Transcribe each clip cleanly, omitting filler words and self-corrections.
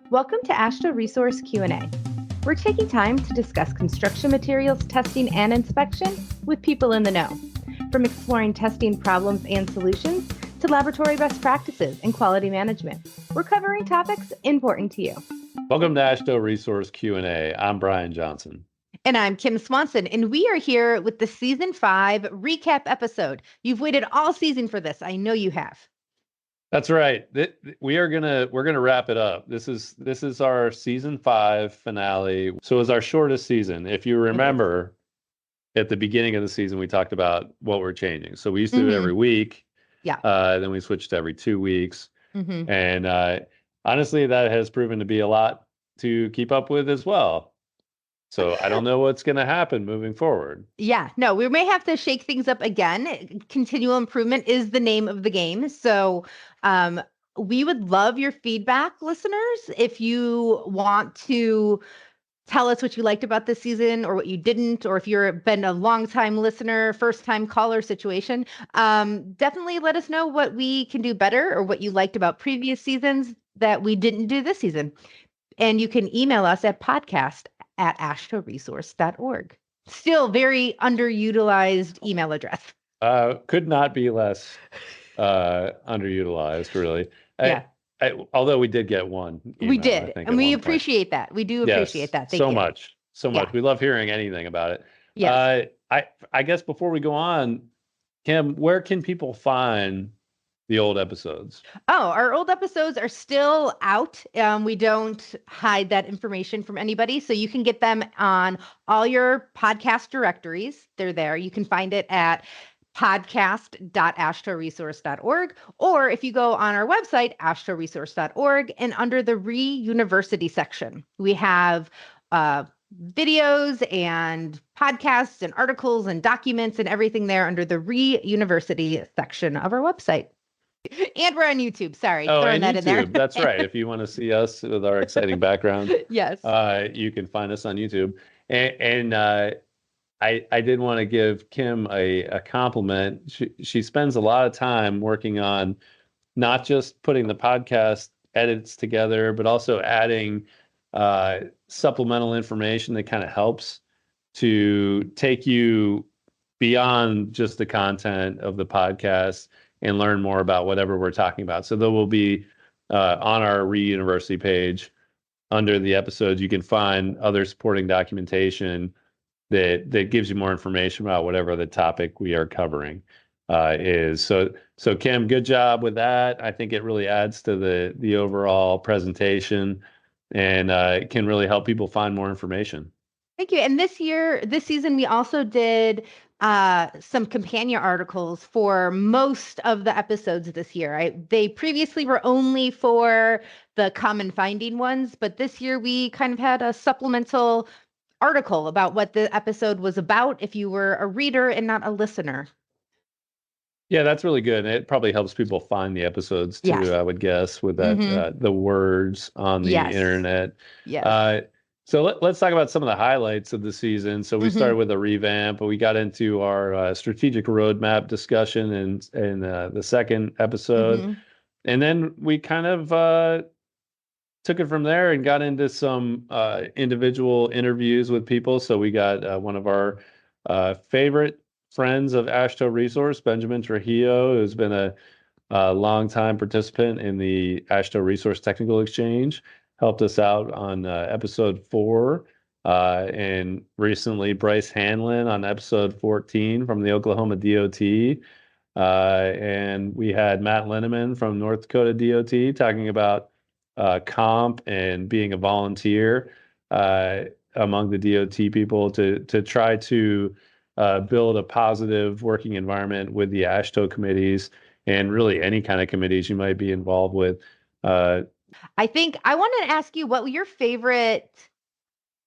Welcome to AASHTO Resource Q&A. We're taking time to discuss construction materials testing and inspection with people in the know. From exploring testing problems and solutions to laboratory best practices and quality management, we're covering topics important to you. Welcome to AASHTO Resource Q&A. I'm Brian Johnson. And I'm Kim Swanson, and we are here with the Season 5 recap episode. You've waited all season for this. I know you have. That's right. We're gonna wrap it up. This is our Season 5 finale. So it's our shortest season. If you remember, at the beginning of the season, we talked about what we're changing. So we used to do it every week. Yeah. Then we switched to every 2 weeks. And honestly, that has proven to be a lot to keep up with as well. So I don't know what's going to happen moving forward. Yeah, no, we may have to shake things up again. Continual improvement is the name of the game. So we would love your feedback, listeners. If you want to tell us what you liked about this season or what you didn't, or if you've been a long-time listener, first-time caller situation, definitely let us know what we can do better or what you liked about previous seasons that we didn't do this season. And you can email us at podcast@ashtoresource.org. Still very underutilized email address. Could not be less underutilized, really. Yeah. Although we did get one email, we did, I think, and we appreciate that. We do appreciate that. Thank you. So much. We love hearing anything about it. Yes. I guess before we go on, Kim, where can people find the old episodes? Oh, our old episodes are still out. We don't hide that information from anybody. So you can get them on all your podcast directories. They're there. You can find it at podcast.ashtoresource.org. Or if you go on our website, ashtoresource.org, and under the Re-University section, we have videos and podcasts and articles and documents and everything there under the Re-University section of our website. And we're on YouTube. Sorry, throwing that YouTube. In there. That's right. If you want to see us with our exciting background, yes, you can find us on YouTube. And I did want to give Kim a compliment. She spends a lot of time working on not just putting the podcast edits together, but also adding supplemental information that kind of helps to take you beyond just the content of the podcast and learn more about whatever we're talking about. So there will be on our Re-University page under the episodes, you can find other supporting documentation that gives you more information about whatever the topic we are covering is. So Kim, good job with that. I think it really adds to the overall presentation and it can really help people find more information. Thank you. And this season, we also did some companion articles for most of the episodes this year. They previously were only for the common finding ones, but this year we kind of had a supplemental article about what the episode was about if you were a reader and not a listener. Yeah, that's really good. And it probably helps people find the episodes too, yes. I would guess, with that the words on the internet. Yes. So let's talk about some of the highlights of the season. So we started with a revamp, but we got into our strategic roadmap discussion in the second episode. And then we kind of took it from there and got into some individual interviews with people. So we got one of our favorite friends of AASHTO Resource, Benjamin Trujillo, who's been a longtime participant in the AASHTO Resource Technical Exchange, helped us out on episode 4. And recently, Bryce Hanlon on episode 14 from the Oklahoma DOT. And we had Matt Lineman from North Dakota DOT talking about comp and being a volunteer among the DOT people to try to build a positive working environment with the AASHTO committees and really any kind of committees you might be involved with. I think I wanted to ask you what your favorite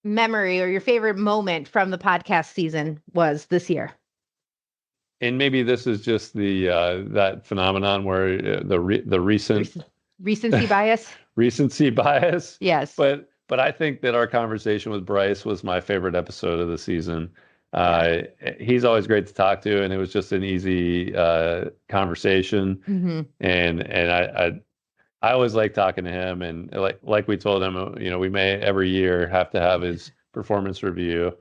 memory or your favorite moment from the podcast season was this year. And maybe this is just the that phenomenon where the recency bias. Recency bias. Yes. But I think that our conversation with Bryce was my favorite episode of the season. He's always great to talk to, and it was just an easy conversation. And I always like talking to him, and like we told him, we may every year have to have his performance review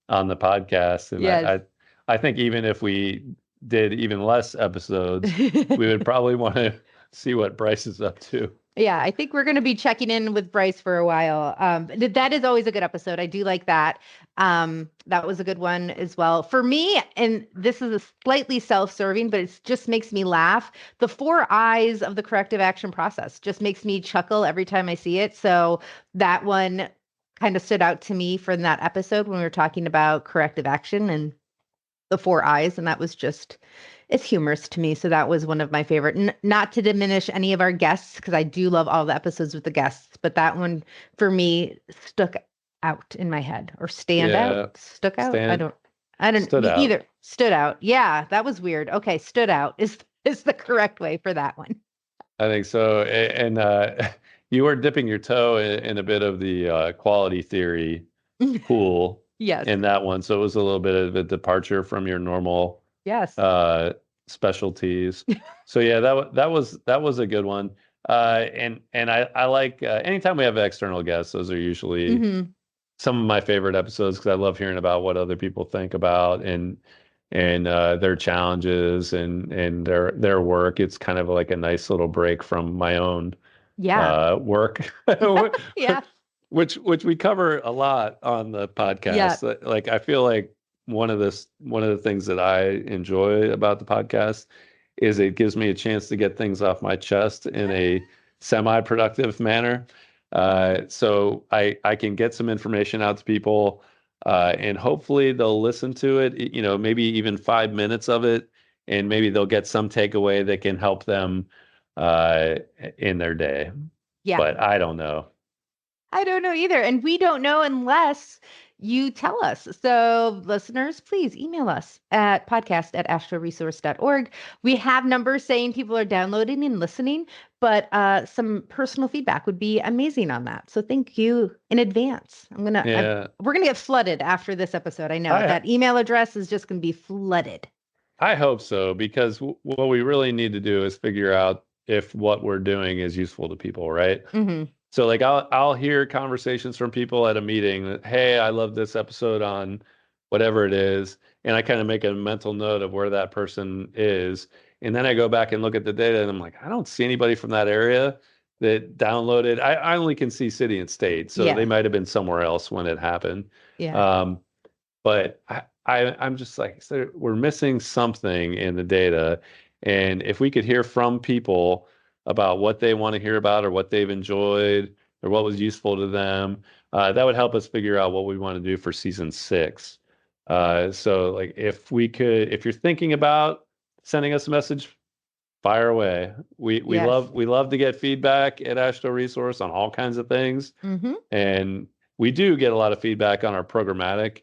on the podcast. And Yes. I think even if we did even less episodes, we would probably want to see what Bryce is up to. Yeah, I think we're going to be checking in with Bryce for a while. That is always a good episode. I do like that. That was a good one as well. For me, and this is a slightly self-serving, but it just makes me laugh. The 4 eyes of the corrective action process just makes me chuckle every time I see it. So that one kind of stood out to me from that episode when we were talking about corrective action and the 4 eyes, and that was just, it's humorous to me. So that was one of my favorite. Not to diminish any of our guests, because I do love all the episodes with the guests, but that one for me stuck out in my head, or stuck out. I don't Stood out. either. Stood out. Yeah, that was weird. Okay, stood out is the correct way for that one. I think so. And you were dipping your toe in a bit of the quality theory pool Yes. in that one. So it was a little bit of a departure from your normal Yes. specialties. So yeah, that was a good one. And I like anytime we have external guests, those are usually some of my favorite episodes, because I love hearing about what other people think about and their challenges and their work. It's kind of like a nice little break from my own work. Yeah. Which we cover a lot on the podcast. Yeah. Like I feel like one of the things that I enjoy about the podcast is it gives me a chance to get things off my chest in a semi-productive manner. So I can get some information out to people, and hopefully they'll listen to it, maybe even 5 minutes of it, and maybe they'll get some takeaway that can help them in their day. Yeah. But I don't know. I don't know either. And we don't know unless you tell us. So listeners, please email us at podcast@ashtoresource.org. We have numbers saying people are downloading and listening, but some personal feedback would be amazing on that. So thank you in advance. We're going to get flooded after this episode. I know that email address is just going to be flooded. I hope so, because what we really need to do is figure out if what we're doing is useful to people, right? Mm-hmm. So like I'll hear conversations from people at a meeting that, hey, I love this episode on whatever it is, and I kind of make a mental note of where that person is, and then I go back and look at the data, and I'm like, I don't see anybody from that area that downloaded. I only can see city and state, so they might have been somewhere else when it happened. Yeah. But I'm just like, so we're missing something in the data, and if we could hear from people about what they want to hear about, or what they've enjoyed, or what was useful to them, that would help us figure out what we want to do for season 6. So like if you're thinking about sending us a message, fire away. We love to get feedback at AASHTO Resource on all kinds of things. Mm-hmm. And we do get a lot of feedback on our programmatic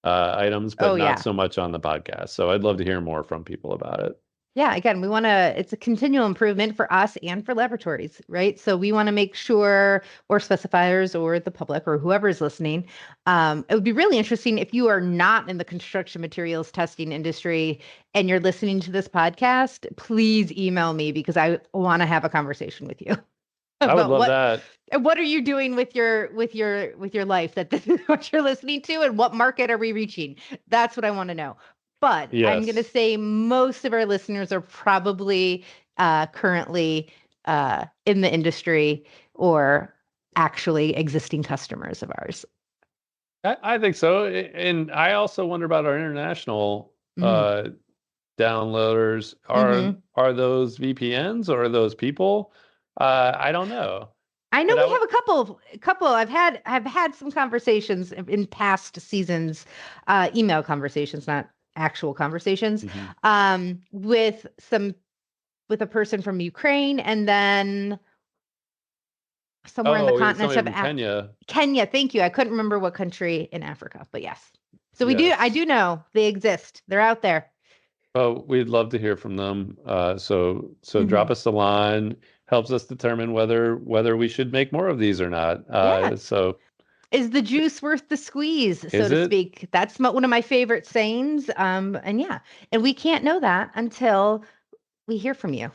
items, but not so much on the podcast. So I'd love to hear more from people about it. Yeah, again, it's a continual improvement for us and for laboratories, right? So we want to make sure, or specifiers or the public or whoever is listening, it would be really interesting if you are not in the construction materials testing industry and you're listening to this podcast, please email me, because I want to have a conversation with you. I would love that. What are you doing with your life that this is what you're listening to, and what market are we reaching? That's what I want to know. But I'm going to say most of our listeners are probably currently in the industry or actually existing customers of ours. I think so. And I also wonder about our international downloaders. Are those VPNs, or are those people? I don't know. I know we have a couple. I've had some conversations in past seasons, email conversations, not actual conversations, with a person from Ukraine, and then somewhere in the continent of Kenya. Thank you. I couldn't remember what country in Africa, but yes. So I do know they exist. They're out there. Well, we'd love to hear from them. So drop us a line. Helps us determine whether we should make more of these or not. So is the juice worth the squeeze, so to speak? That's one of my favorite sayings. And we can't know that until we hear from you.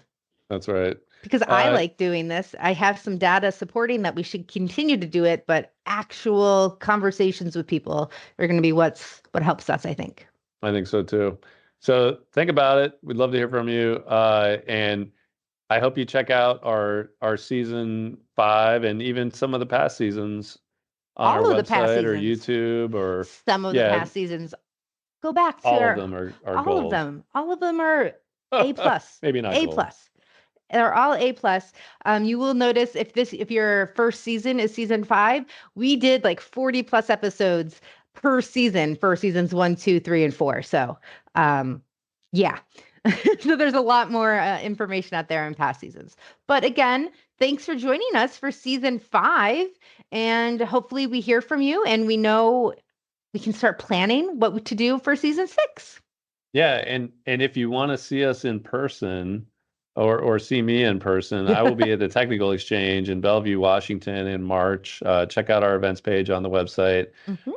That's right. Because I like doing this. I have some data supporting that we should continue to do it, but actual conversations with people are going to be what helps us, I think. I think so too. So think about it. We'd love to hear from you. And I hope you check out our season 5 and even some of the past seasons on our All of the past website or seasons. YouTube or Some of the past seasons. Go back to all of them are all of gold. them. All of them are A plus. Maybe not A gold. plus. They're all A plus. You will notice if your first season is season 5, we did like 40 plus episodes per season for seasons 1, 2, 3, and 4. So yeah. So there's a lot more information out there in past seasons. But again, thanks for joining us for season 5. And hopefully we hear from you and we know we can start planning what to do for season 6. Yeah, and if you want to see us in person or see me in person, I will be at the Technical Exchange in Bellevue, Washington in March. Check out our events page on the website.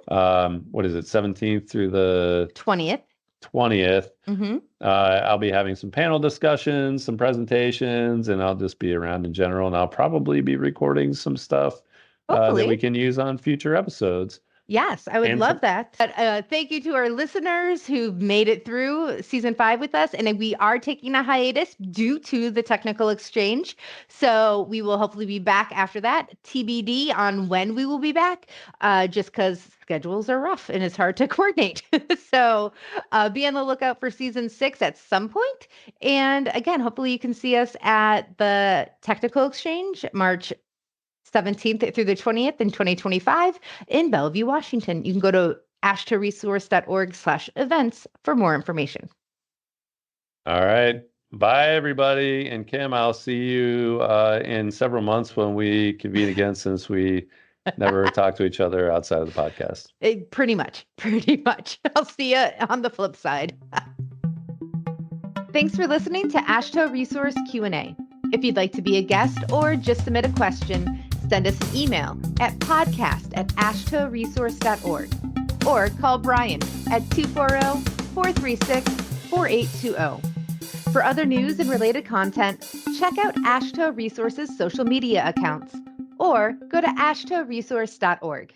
What is it, 17th through the 20th? 20th. I'll be having some panel discussions, some presentations, and I'll just be around in general. And I'll probably be recording some stuff that we can use on future episodes. Yes, I would love that. But thank you to our listeners who've made it through season 5 with us. And we are taking a hiatus due to the Technical Exchange. So we will hopefully be back after that. TBD on when we will be back, just because schedules are rough and it's hard to coordinate. So be on the lookout for season 6 at some point. And again, hopefully you can see us at the Technical Exchange, March 17th through the 20th in 2025 in Bellevue, Washington. You can go to ashtoresource.org/events for more information. All right. Bye, everybody. And Kim, I'll see you in several months when we convene again, since we never talk to each other outside of the podcast. Pretty much. I'll see you on the flip side. Thanks for listening to AASHTO Resource Q&A. If you'd like to be a guest or just submit a question, send us an email at podcast@ashtoresource.org or call Brian at 240-436-4820. For other news and related content, check out AASHTO Resource's social media accounts or go to ashtoresource.org.